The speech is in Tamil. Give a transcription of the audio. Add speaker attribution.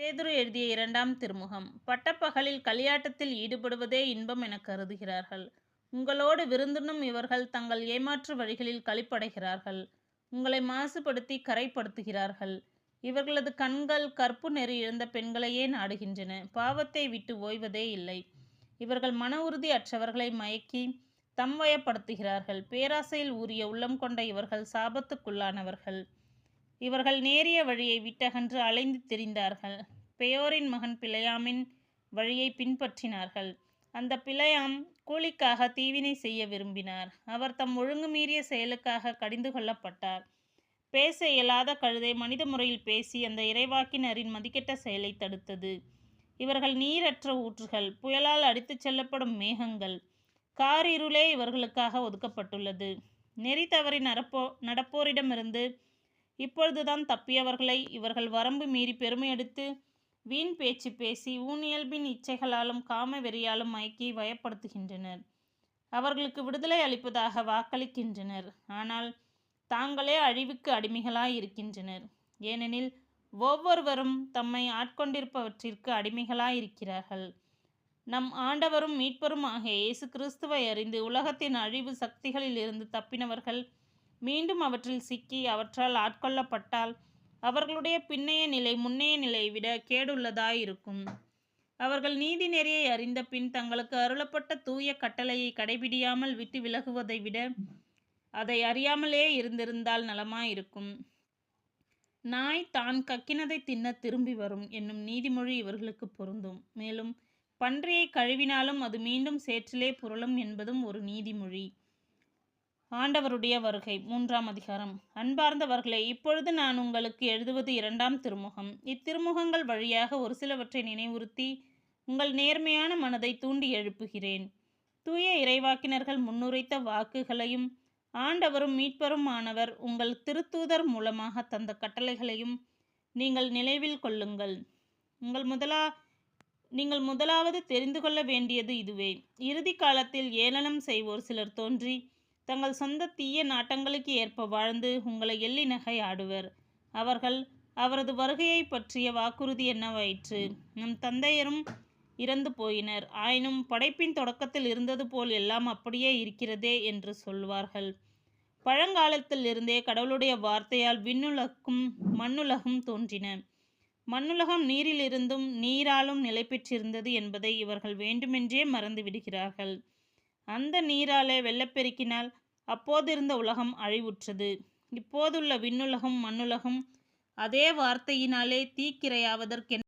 Speaker 1: பேதுரு எழுதிய இரண்டாம் திருமுகம். பட்டப்பகலில் களியாட்டத்தில் ஈடுபடுவதே இன்பம் எனக் கருதுகிறார்கள். உங்களோடு விருந்துண்ணும் இவர்கள் தங்கள் ஏமாற்று வழிகளில் களிப்படைகிறார்கள். உங்களை மாசுபடுத்தி கரைப்படுத்துகிறார்கள். இவர்களது கண்கள் கற்பு நெறி இழந்த பெண்களையே நாடுகின்றன. பாவத்தை விட்டு ஓய்வதே இல்லை. இவர்கள் மன உறுதி அற்றவர்களை மயக்கி தம்வயப்படுத்துகிறார்கள். பேராசையில் ஊறிய உள்ளம் கொண்ட இவர்கள் சாபத்துக்குள்ளானவர்கள். இவர்கள் நேரிய வழியை விட்டகன்று அலைந்து திரிந்தார்கள். பெயோரின் மகன் பிலேயாமின் வழியை பின்பற்றினார்கள். அந்த பிலேயாம் கூலிக்காக தீவினை செய்ய விரும்பினார். அவர் தம் ஒழுங்கு மீறிய செயலுக்காக கடிந்து கொள்ளப்பட்டார். பேச இயலாத கழுதை மனித முறையில் பேசி அந்த இறைவாக்கினரின் மதிக்கெட்ட செயலை தடுத்தது. இவர்கள் நீரற்ற ஊற்றுகள், புயலால் அடித்துச் செல்லப்படும் மேகங்கள். காரிருளே இவர்களுக்காக ஒதுக்கப்பட்டுள்ளது. நெறி தவறி நடப்போரிடமிருந்து இப்பொழுதுதான் தப்பியவர்களை இவர்கள் வரம்பு மீறி பெருமையெடுத்து வீண் பேச்சு பேசி ஊனியல்பின் இச்சைகளாலும் காம வெறியாலும் மயக்கி வயப்படுத்துகின்றனர். அவர்களுக்கு விடுதலை அளிப்பதாக வாக்களிக்கின்றனர். ஆனால் தாங்களே அழிவுக்கு அடிமைகளாய் இருக்கின்றனர். ஏனெனில் ஒவ்வொருவரும் தம்மை ஆட்கொண்டிருப்பவற்றிற்கு அடிமைகளாயிருக்கிறார்கள். நம் ஆண்டவரும் மீட்பரும் ஆகிய இயேசு கிறிஸ்துவை அறிந்து உலகத்தின் அழிவு சக்திகளில் இருந்து தப்பினவர்கள் மீண்டும் அவற்றில் சிக்கி அவற்றால் ஆட்கொள்ளப்பட்டால் அவர்களுடைய பின்னைய நிலை முன்னைய நிலையை விட கேடுள்ளதாயிருக்கும். அவர்கள் நீதி நெறியை அறிந்த பின் தங்களுக்கு அருளப்பட்ட தூய கட்டளையை கடைபிடியாமல் விட்டு விலகுவதை விட அதை அறியாமலே இருந்திருந்தால் நலமாயிருக்கும். நாய் தான் கக்கினதை தின்ன திரும்பி வரும் என்னும் நீதிமொழி இவர்களுக்கு பொருந்தும். மேலும் பன்றியை கழுவினாலும் அது மீண்டும் சேற்றிலே புரளும் என்பதும் ஒரு நீதிமொழி. ஆண்டவருடைய வருகை. 3ஆம் அதிகாரம். அன்பார்ந்தவர்களே, இப்பொழுது நான் உங்களுக்கு எழுதுவது 2ஆம் திருமுகம். இத்திருமுகங்கள் வழியாக ஒரு சிலவற்றை நினைவுறுத்தி உங்கள் நேர்மையான மனதை தூண்டி எழுப்புகிறேன். தூய இறைவாக்கினர்கள் முன்னுரைத்த வாக்குகளையும் ஆண்டவரும் மீட்பரும் ஆனவர் உங்கள் திருத்தூதர் மூலமாக தந்த கட்டளைகளையும் நீங்கள் நினைவில் கொள்ளுங்கள். நீங்கள் முதலாவது தெரிந்து கொள்ள வேண்டியது இதுவே. இறுதி காலத்தில் ஏளனம் செய்வோர் சிலர் தோன்றி தங்கள் சொந்த தீய நாட்டங்களுக்கு ஏற்ப வாழ்ந்து உங்களை எள்ளி நகையாடுவர். அவர்கள் அவரது வருகையை பற்றிய வாக்குறுதி என்னவாயிற்று? நம் தந்தையரும் இறந்து போயினர். ஆயினும் படைப்பின் தொடக்கத்தில் இருந்தது போல் எல்லாம் அப்படியே இருக்கிறதே என்று சொல்வார்கள். பழங்காலத்தில் இருந்தே கடவுளுடைய வார்த்தையால் விண்ணுலகும் மண்ணுலகும் தோன்றின. மண்ணுலகம் நீரிலிருந்தும் நீராலும் நிலை பெற்றிருந்தது என்பதை இவர்கள் வேண்டுமென்றே மறந்து விடுகிறார்கள். அந்த நீராலே வெள்ளப்பெருக்கினால் அப்போதிருந்த உலகம் அழிவுற்றது. இப்போதுள்ள விண்ணுலகம் மண்ணுலகம் அதே வார்த்தையினாலே தீக்கிரையாவதற்கென